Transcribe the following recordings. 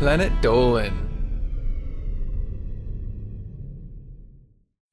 Planet Dolan.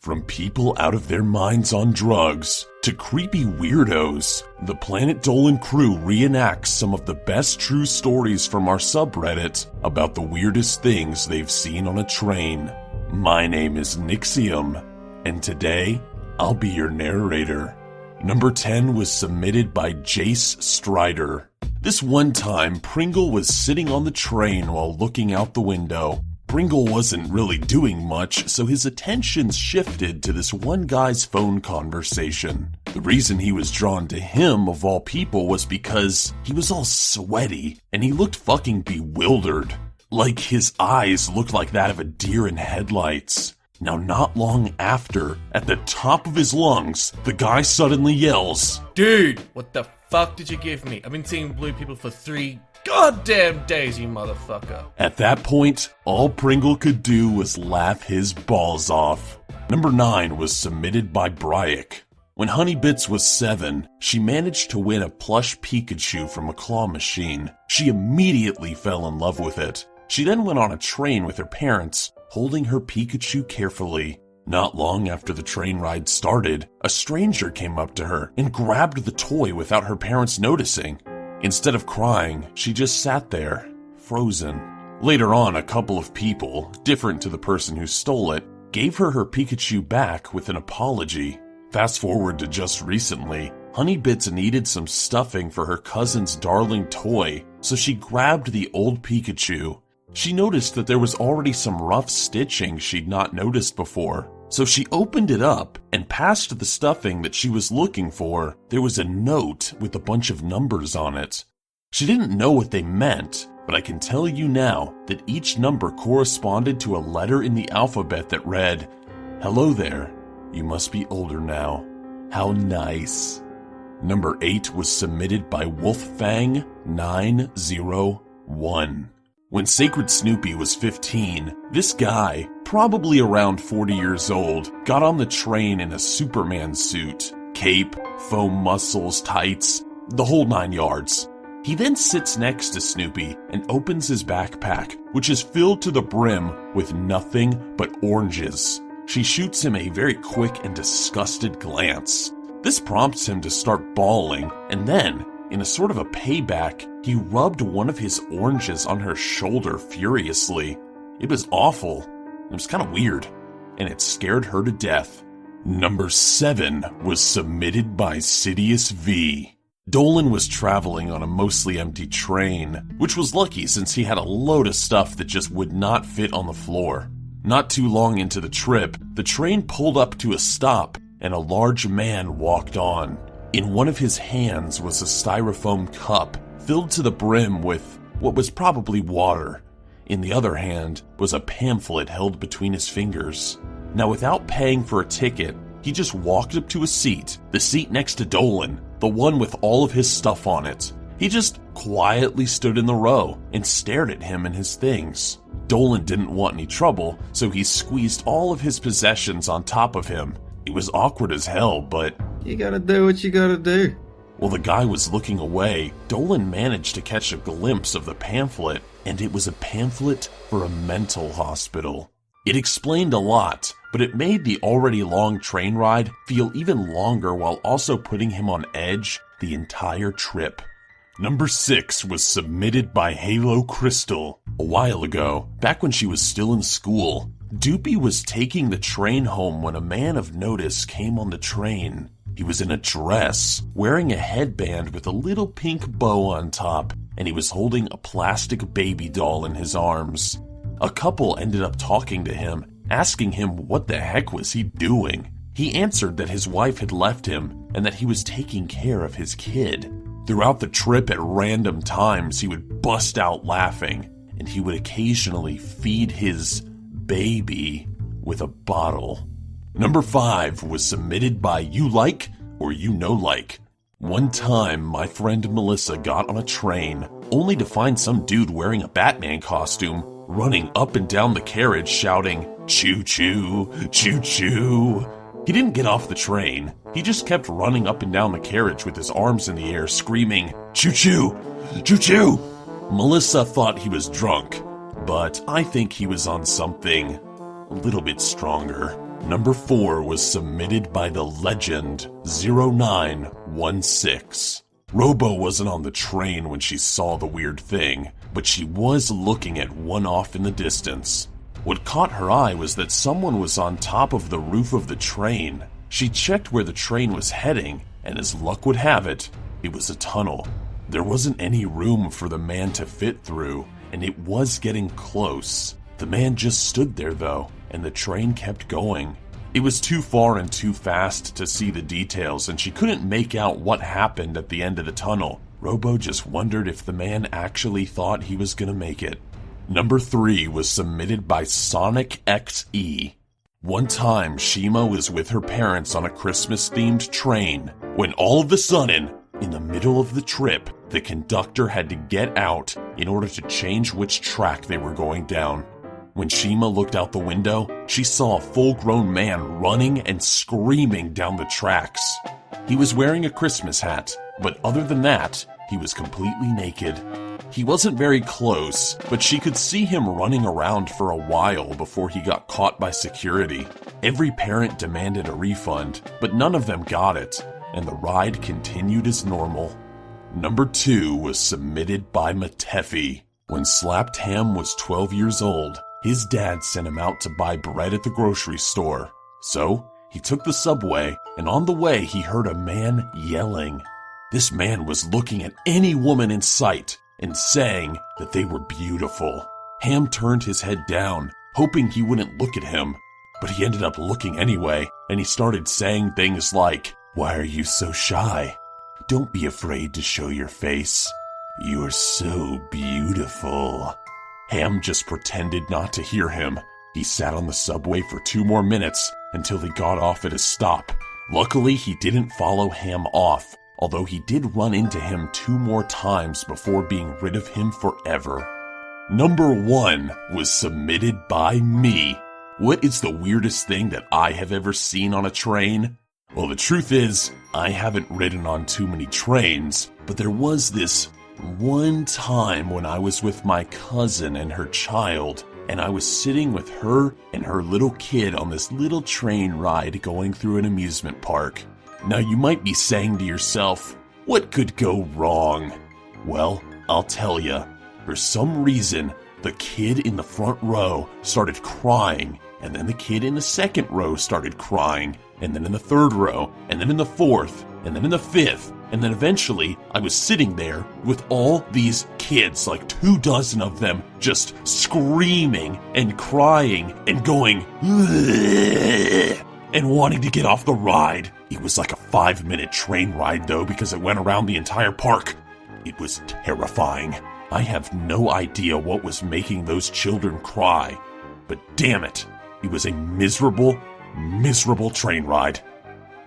From people out of their minds on drugs to creepy weirdos, the Planet Dolan crew reenacts some of the best true stories from our subreddit about the weirdest things they've seen on a train. My name is Nixxiom, and today I'll be your narrator. Number 10 was submitted by Jase Strider. This one time, Pringle was sitting on the train while looking out the window. Pringle wasn't really doing much, so his attention shifted to this one guy's phone conversation. The reason he was drawn to him, of all people, was because he was all sweaty, and he looked fucking bewildered. Like his eyes looked like that of a deer in headlights. Now, not long after, at the top of his lungs, the guy suddenly yells, "Dude, what the fuck did you give me? I've been seeing blue people for 3 goddamn days, you motherfucker." At that point, all Pringle could do was laugh his balls off. Number 9 was submitted by Bryick. When Honeybits was 7, she managed to win a plush Pikachu from a claw machine. She immediately fell in love with it. She then went on a train with her parents, holding her Pikachu carefully. Not long after the train ride started, a stranger came up to her and grabbed the toy without her parents noticing. Instead of crying, she just sat there, frozen. Later on, a couple of people, different to the person who stole it, gave her her Pikachu back with an apology. Fast forward to just recently, Honeybits needed some stuffing for her cousin's darling toy, so she grabbed the old Pikachu. She noticed that there was already some rough stitching she'd not noticed before, so she opened it up, and past the stuffing that she was looking for, there was a note with a bunch of numbers on it. She didn't know what they meant, but I can tell you now that each number corresponded to a letter in the alphabet that read, "Hello there, you must be older now. How nice." Number 8 was submitted by Wolfang901. When Sacred Snoopy was 15, this guy, probably around 40 years old, got on the train in a Superman suit. Cape, foam muscles, tights, the whole 9 yards. He then sits next to Snoopy and opens his backpack, which is filled to the brim with nothing but oranges. She shoots him a very quick and disgusted glance. This prompts him to start bawling, and then, in a sort of a payback, he rubbed one of his oranges on her shoulder furiously. It was awful. It was kind of weird, and it scared her to death. Number 7 was submitted by CidiusV. Dolan was traveling on a mostly empty train, which was lucky since he had a load of stuff that just would not fit on the floor. Not too long into the trip, the train pulled up to a stop, and a large man walked on. In one of his hands was a styrofoam cup filled to the brim with what was probably water. In the other hand was a pamphlet held between his fingers. Now, without paying for a ticket, he just walked up to a seat, the seat next to Dolan, the one with all of his stuff on it. He just quietly stood in the row and stared at him and his things. Dolan didn't want any trouble, so he squeezed all of his possessions on top of him. It was awkward as hell, but you gotta do what you gotta do. While the guy was looking away, Dolan managed to catch a glimpse of the pamphlet, and it was a pamphlet for a mental hospital. It explained a lot, but it made the already long train ride feel even longer while also putting him on edge the entire trip. Number 6 was submitted by HaloCrystal. A while ago, back when she was still in school, Doopy was taking the train home when a man of notice came on the train. He was in a dress, wearing a headband with a little pink bow on top, and he was holding a plastic baby doll in his arms. A couple ended up talking to him, asking him what the heck was he doing. He answered that his wife had left him and that he was taking care of his kid. Throughout the trip at random times, he would bust out laughing, and he would occasionally feed his baby with a bottle. Number 5 was submitted by YouLikeOrUNoLiek. One time, my friend Melissa got on a train, only to find some dude wearing a Batman costume running up and down the carriage shouting, "Choo-choo, choo-choo." He didn't get off the train. He just kept running up and down the carriage with his arms in the air screaming, "Choo-choo, choo-choo." Melissa thought he was drunk, but I think he was on something a little bit stronger. Number 4 was submitted by the legend 0916. Robo wasn't on the train when she saw the weird thing, but she was looking at one off in the distance. What caught her eye was that someone was on top of the roof of the train. She checked where the train was heading, and as luck would have it, it was a tunnel. There wasn't any room for the man to fit through, and it was getting close. The man just stood there though, and the train kept going. It was too far and too fast to see the details, and she couldn't make out what happened at the end of the tunnel. Robo just wondered if the man actually thought he was gonna make it. Number 3 was submitted by SonicXE. One time, Shima was with her parents on a Christmas-themed train, when all of a sudden, in the middle of the trip, the conductor had to get out in order to change which track they were going down. When Shima looked out the window, she saw a full-grown man running and screaming down the tracks. He was wearing a Christmas hat, but other than that, he was completely naked. He wasn't very close, but she could see him running around for a while before he got caught by security. Every parent demanded a refund, but none of them got it, and the ride continued as normal. Number 2 was submitted by Metefi. When Slapped Ham was 12 years old, his dad sent him out to buy bread at the grocery store. So, he took the subway, and on the way he heard a man yelling. This man was looking at any woman in sight and saying that they were beautiful. Ham turned his head down, hoping he wouldn't look at him, but he ended up looking anyway, and he started saying things like, "Why are you so shy? Don't be afraid to show your face. You're so beautiful." Ham just pretended not to hear him. He sat on the subway for 2 more minutes until he got off at a stop. Luckily, he didn't follow Ham off, although he did run into him 2 more times before being rid of him forever. Number 1 was submitted by me. What is the weirdest thing that I have ever seen on a train? Well, the truth is, I haven't ridden on too many trains, but there was this one time when I was with my cousin and her child, and I was sitting with her and her little kid on this little train ride going through an amusement park. Now you might be saying to yourself, what could go wrong? Well, I'll tell ya. For some reason, the kid in the front row started crying, and then the kid in the second row started crying, and then in the third row, and then in the fourth, and then in the fifth, and then eventually I was sitting there with all these kids, like 24 of them, just screaming and crying and going, "Ugh," and wanting to get off the ride. It was like a 5-minute train ride though, because it went around the entire park. It was terrifying. I have no idea what was making those children cry, but damn it, it was a miserable, miserable train ride.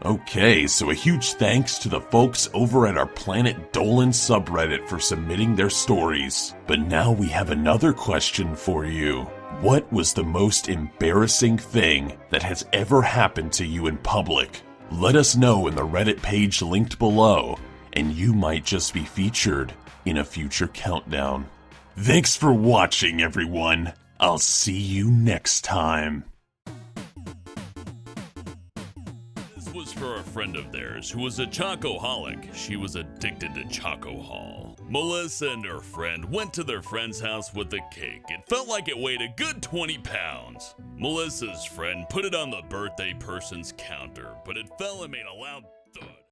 Okay, so a huge thanks to the folks over at our Planet Dolan subreddit for submitting their stories. But now we have another question for you. What was the most embarrassing thing that has ever happened to you in public? Let us know in the Reddit page linked below, and you might just be featured in a future countdown. Thanks for watching, everyone. I'll see you next time. Was for a friend of theirs who was a chocoholic. She was addicted to Chocohol. Melissa and her friend went to their friend's house with a cake. It felt like it weighed a good 20 pounds. Melissa's friend put it on the birthday person's counter, but it fell and made a loud thud.